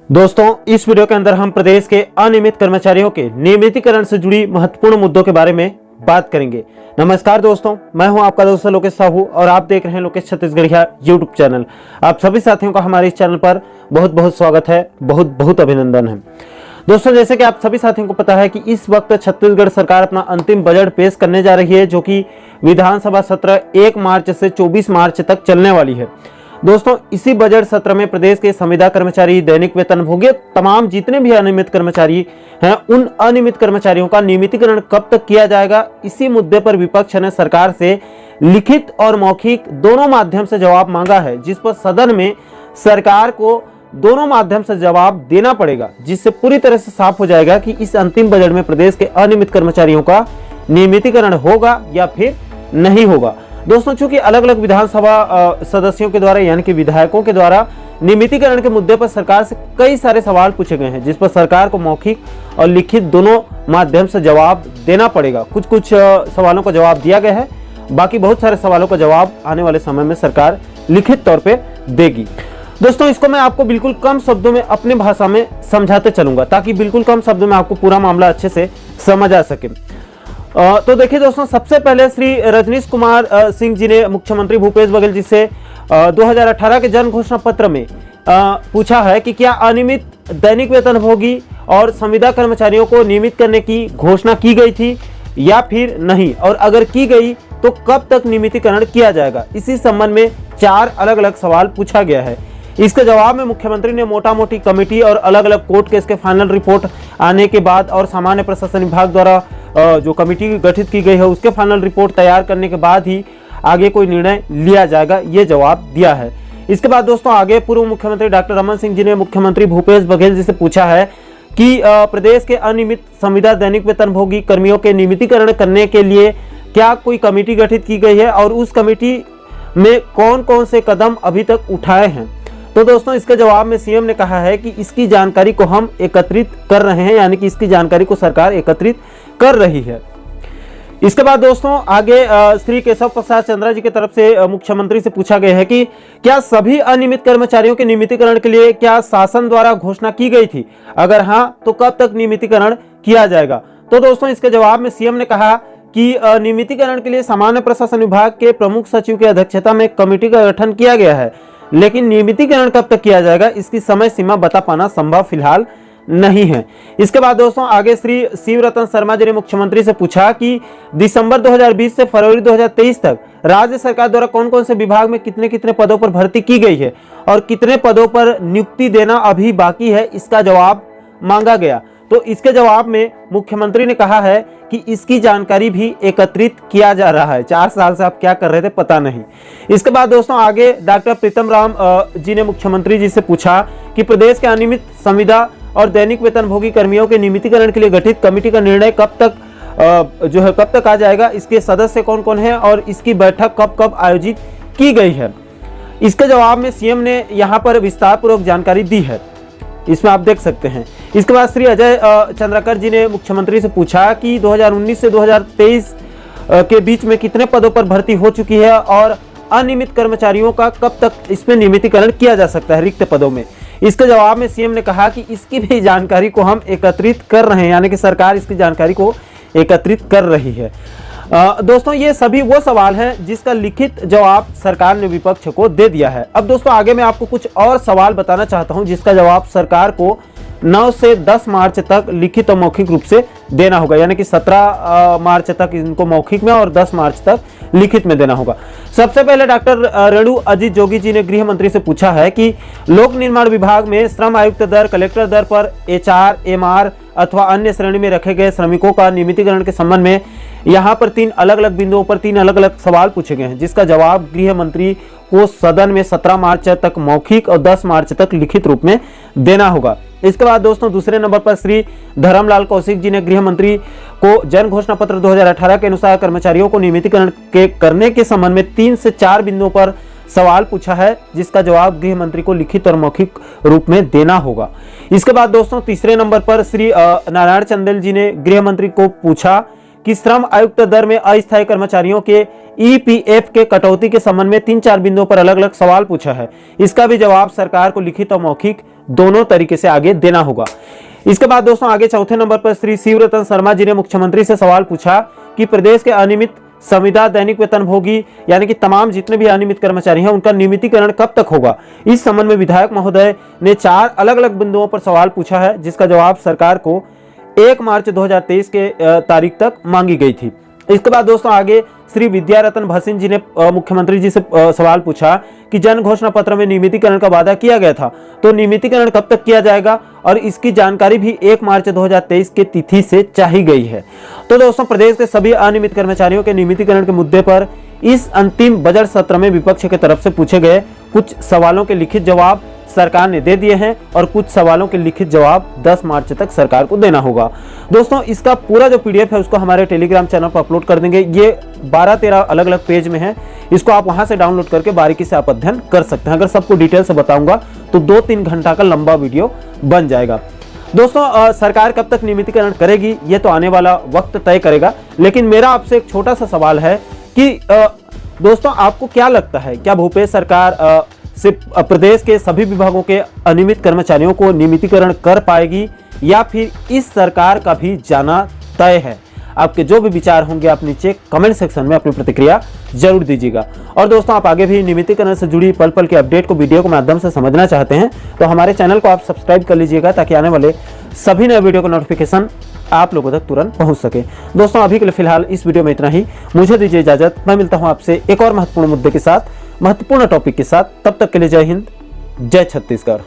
दोस्तों, इस वीडियो के अंदर हम प्रदेश के अनियमित कर्मचारियों के नियमितीकरण से जुड़ी महत्वपूर्ण मुद्दों के बारे में बात करेंगे। नमस्कार दोस्तों, मैं हूं आपका दोस्त लोकेश साहू और आप देख रहे हैं लोकेश छत्तीसगढ़िया यूट्यूब चैनल। आप सभी साथियों का हमारे इस चैनल पर बहुत बहुत स्वागत है, बहुत बहुत अभिनंदन है। दोस्तों, जैसे कि आप सभी साथियों को पता है कि इस वक्त छत्तीसगढ़ सरकार अपना अंतिम बजट पेश करने जा रही है, जो कि विधानसभा सत्र 1 मार्च से 24 मार्च तक चलने वाली है। दोस्तों, इसी बजट सत्र में प्रदेश के संविदा कर्मचारी, दैनिक वेतनभोगी, तमाम जितने भी अनियमित कर्मचारी हैं, उन अनियमित कर्मचारियों का नियमितीकरण कब तक किया जाएगा, इसी मुद्दे पर विपक्ष ने सरकार से लिखित और मौखिक दोनों माध्यम से जवाब मांगा है, जिस पर सदन में सरकार को दोनों माध्यम से जवाब देना पड़ेगा, जिससे पूरी तरह से साफ हो जाएगा कि इस अंतिम बजट में प्रदेश के अनियमित कर्मचारियों का नियमितीकरण होगा या फिर नहीं होगा। दोस्तों, चूंकि अलग अलग विधानसभा सदस्यों के द्वारा यानी कि विधायकों के द्वारा नियमितीकरण के मुद्दे पर सरकार से कई सारे सवाल पूछे गए हैं, जिस पर सरकार को मौखिक और लिखित दोनों माध्यम से जवाब देना पड़ेगा। कुछ कुछ सवालों का जवाब दिया गया है, बाकी बहुत सारे सवालों का जवाब आने वाले समय में सरकार लिखित तौर पर देगी। दोस्तों, इसको मैं आपको बिल्कुल कम शब्दों में अपनी भाषा में समझाते चलूंगा, ताकि बिल्कुल कम शब्दों में आपको पूरा मामला अच्छे से समझ आ सके। तो देखिए दोस्तों, सबसे पहले श्री रजनीश कुमार सिंह जी ने मुख्यमंत्री भूपेश बघेल जी से 2018 के जन घोषणा पत्र में पूछा है कि क्या अनियमित दैनिक वेतनभोगी और संविदा कर्मचारियों को नियमित करने की घोषणा की गई थी या फिर नहीं, और अगर की गई तो कब तक नियमितीकरण किया जाएगा। इसी संबंध में 4 अलग अलग सवाल पूछा गया है। इसके जवाब में मुख्यमंत्री ने मोटा मोटी कमेटी और अलग अलग कोर्ट के इसके फाइनल रिपोर्ट आने के बाद और सामान्य प्रशासन विभाग द्वारा जो कमेटी गठित की गई है उसके फाइनल रिपोर्ट तैयार करने के बाद ही आगे कोई निर्णय लिया जाएगा, ये जवाब दिया है। इसके बाद दोस्तों आगे पूर्व मुख्यमंत्री डॉक्टर रमन सिंह जी ने मुख्यमंत्री भूपेश बघेल जी से पूछा है कि प्रदेश के अनियमित संविदा दैनिक वेतनभोगी कर्मियों के नियमितीकरण करने के लिए क्या कोई कमेटी गठित की गई है और उस कमेटी में कौन कौन से कदम अभी तक उठाए हैं। तो दोस्तों, इसके जवाब में सीएम ने कहा है कि इसकी जानकारी को हम एकत्रित कर रहे हैं, यानी कि इसकी जानकारी को सरकार एकत्रित कर रही है। इसके बाद दोस्तों आगे श्री केशव प्रसाद चंद्रा जी की तरफ से मुख्यमंत्री से पूछा गया है कि क्या सभी अनियमित कर्मचारियों के नियमितीकरण के लिए क्या शासन द्वारा घोषणा की गई थी, अगर हाँ तो कब तक नियमितीकरण किया जाएगा। तो दोस्तों, इसके जवाब में सीएम ने कहा कि नियमितीकरण के लिए सामान्य प्रशासन विभाग के प्रमुख सचिव की अध्यक्षता में कमेटी का गठन किया गया है, लेकिन नियमितीकरण कब तक किया जाएगा इसकी समय सीमा बता पाना संभव फिलहाल नहीं है। इसके बाद दोस्तों आगे श्री शिवरतन शर्मा जी ने मुख्यमंत्री से पूछा कि दिसंबर 2020 से फरवरी 2023 तक राज्य सरकार द्वारा कौन कौन से विभाग में कितने कितने पदों पर भर्ती की गई है और कितने पदों पर नियुक्ति देना अभी बाकी है, इसका जवाब मांगा गया। तो इसके जवाब में मुख्यमंत्री ने कहा है कि इसकी जानकारी भी एकत्रित किया जा रहा है। 4 साल से आप क्या कर रहे थे पता नहीं। इसके बाद दोस्तों आगे डॉक्टर प्रीतम राम जी ने मुख्यमंत्री जी से पूछा कि प्रदेश के अनियमित संविदा और दैनिक वेतनभोगी कर्मियों के नियमितीकरण के लिए गठित कमेटी का निर्णय कब तक आ जाएगा, इसके सदस्य कौन कौन है और इसकी बैठक कब कब आयोजित की गई है। इसके जवाब में सीएम ने यहाँ पर विस्तार पूर्वक जानकारी दी है, इसमें आप देख सकते हैं। इसके बाद श्री अजय चंद्राकर जी ने मुख्यमंत्री से पूछा कि 2019 से 2023 के बीच में कितने पदों पर भर्ती हो चुकी है और अनियमित कर्मचारियों का कब तक इसमें नियमितीकरण किया जा सकता है रिक्त पदों में। इसके जवाब में सीएम ने कहा कि इसकी भी जानकारी को हम एकत्रित कर रहे हैं, यानी कि सरकार इसकी जानकारी को एकत्रित कर रही है। दोस्तों, ये सभी वो सवाल हैं जिसका लिखित जवाब सरकार ने विपक्ष को दे दिया है। अब दोस्तों आगे मैं आपको कुछ और सवाल बताना चाहता हूं जिसका जवाब सरकार को 9 से 10 मार्च तक लिखित और मौखिक रूप से देना होगा, यानी कि 17 मार्च तक इनको मौखिक में और 10 मार्च तक लिखित में देना होगा। सबसे पहले डॉक्टर रेणु अजीत जोगी जी ने गृह मंत्री से पूछा है कि लोक निर्माण विभाग में श्रम आयुक्त दर, कलेक्टर दर पर एचआर, एमआर अथवा अन्य श्रेणी में रखे गए श्रमिकों का नियमितीकरण के संबंध में यहाँ पर 3 अलग अलग बिंदुओं पर 3 अलग अलग सवाल पूछे गए हैं, जिसका जवाब गृह मंत्री को सदन में 17 मार्च तक मौखिक और 10 मार्च तक लिखित रूप में देना होगा। इसके बाद दोस्तों दूसरे नंबर पर श्री धर्मलाल कौशिक जी ने गृह मंत्री को जन घोषणा पत्र 2018 के अनुसार कर्मचारियों को नियमितीकरण करने के संबंध में 3 से 4 बिंदुओं पर सवाल पूछा है, जिसका जवाब गृह मंत्री को लिखित और मौखिक रूप में देना होगा। इसके बाद दोस्तों तीसरे नंबर पर श्री नारायण चंदेल जी ने गृह मंत्री को पूछा कि श्रम आयुक्त दर में अस्थायी कर्मचारियों के ईपीएफ के कटौती के संबंध में 3-4 बिंदुओं पर अलग अलग सवाल पूछा है। इसका भी जवाब सरकार को लिखित और मौखिक दोनों तरीके से आगे देना होगा। इसके बाद दोस्तों आगे चौथे नंबर पर श्री शिवरतन शर्मा जी ने मुख्यमंत्री से सवाल पूछा कि प्रदेश के अनियमित संविदा दैनिक वेतनभोगी यानी कि तमाम जितने भी अनियमित कर्मचारी हैं उनका नियमितीकरण कब तक होगा। इस संबंध में विधायक महोदय ने 4 अलग अलग बिंदुओं पर सवाल पूछा है, जिसका जवाब सरकार को 1 मार्च 2023 के तारीख तक मांगी गई थी। इसके बाद दोस्तों आगे श्री विद्यारतन भसीन जी ने मुख्यमंत्री जी से सवाल पूछा कि जन घोषणा पत्र में नियमितीकरण का वादा किया गया था, तो नियमितीकरण कब तक किया जाएगा, और इसकी जानकारी भी 1 मार्च 2023 की तिथि से चाही गई है। तो दोस्तों प्रदेश के सभी अनियमित कर्मचारियों के नियमितीकरण के मुद्दे पर इस अंतिम बजट सत्र में विपक्ष की तरफ से पूछे गए कुछ सवालों के लिखित जवाब सरकार ने दे दिए हैं और कुछ सवालों के लिखित जवाब 10 मार्च तक सरकार को देना होगा। दोस्तों इसका पूरा जो पीडीएफ है उसको हमारे टेलीग्राम चैनल पर अपलोड कर देंगे। ये 12-13 अलग अलग पेज में है, इसको आप वहां से डाउनलोड करके बारीकी से आप अध्ययन कर सकते हैं। अगर सबको डिटेल से बताऊंगा तो 2-3 घंटा का लंबा वीडियो बन जाएगा। दोस्तों सरकार कब तक नियमितीकरण करेगी ये तो आने वाला वक्त तय करेगा, लेकिन मेरा आपसे एक छोटा सा सवाल है कि दोस्तों आपको क्या लगता है, क्या भूपेश सरकार से प्रदेश के सभी विभागों के अनियमित कर्मचारियों को नियमितीकरण कर पाएगी या फिर इस सरकार का भी जाना तय है? आपके जो भी विचार होंगे आप नीचे कमेंट सेक्शन में अपनी प्रतिक्रिया जरूर दीजिएगा। और दोस्तों आप आगे भी नियमितीकरण से जुड़ी पल पल के अपडेट को वीडियो के माध्यम से समझना चाहते हैं तो हमारे चैनल को आप सब्सक्राइब कर लीजिएगा, ताकि आने वाले सभी नए वीडियो का नोटिफिकेशन आप लोगों तक तुरंत पहुंच सके। दोस्तों अभी के लिए फिलहाल इस वीडियो में इतना ही, मुझे दीजिए इजाजत। मैं मिलता हूं आपसे एक और महत्वपूर्ण मुद्दे के साथ, महत्वपूर्ण टॉपिक के साथ। तब तक के लिए जय हिंद, जय छत्तीसगढ़।